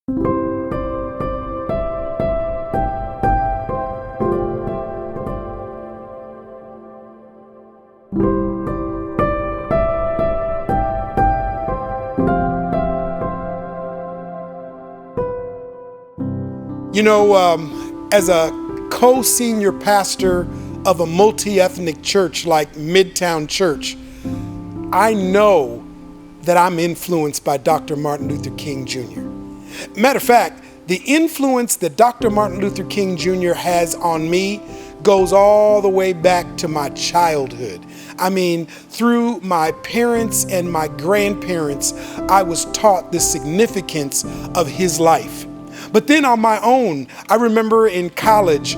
You know, as a co-senior pastor of a multi-ethnic church like Midtown Church, I know that I'm influenced by Dr. Martin Luther King Jr. Matter of fact, the influence that Dr. Martin Luther King Jr. has on me goes all the way back to my childhood. I mean, through my parents and my grandparents, I was taught the significance of his life. But then on my own, I remember in college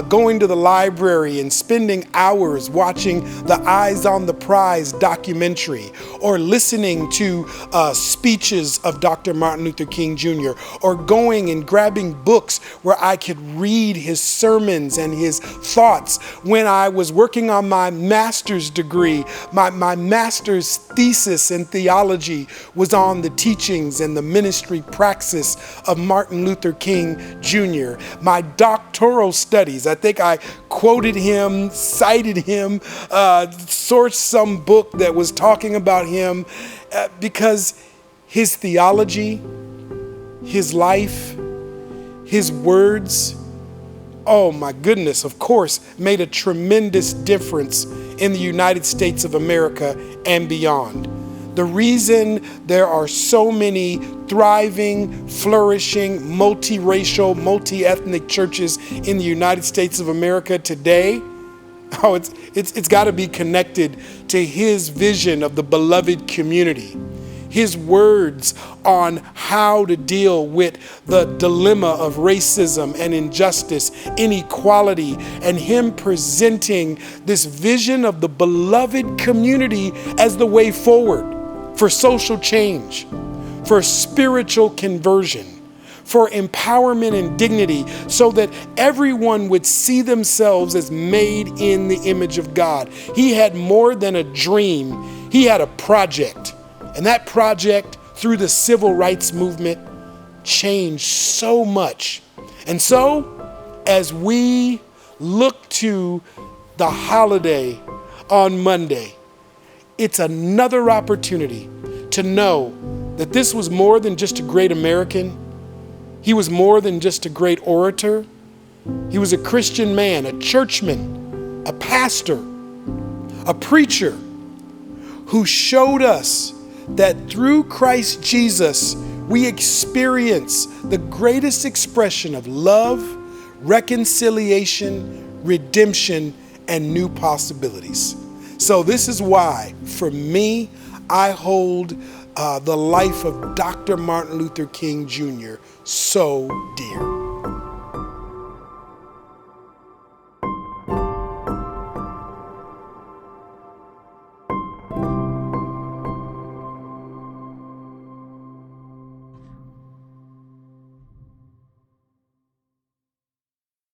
going to the library and spending hours watching the Eyes on the Prize documentary, or listening to speeches of Dr. Martin Luther King Jr., or going and grabbing books where I could read his sermons and his thoughts. When I was working on my master's degree, my master's thesis in theology was on the teachings and the ministry praxis of Martin Luther King Jr. My doctoral studies, I think I quoted him, cited him, sourced some book that was talking about him, because his theology, his life, his words, oh my goodness, of course, made a tremendous difference in the United States of America and beyond. The reason there are so many thriving, flourishing, multiracial, multi-ethnic churches in the United States of America today, it's got to be connected to his vision of the beloved community. His words on how to deal with the dilemma of racism and injustice, inequality, and him presenting this vision of the beloved community as the way forward for social change, for spiritual conversion, for empowerment and dignity, so that everyone would see themselves as made in the image of God. He had more than a dream, he had a project. And that project, through the civil rights movement, changed so much. And so, as we look to the holiday on Monday, it's another opportunity to know that this was more than just a great American. He was more than just a great orator. He was a Christian man, a churchman, a pastor, a preacher who showed us that through Christ Jesus, we experience the greatest expression of love, reconciliation, redemption, and new possibilities. So this is why, for me, I hold the life of Dr. Martin Luther King Jr. so dear.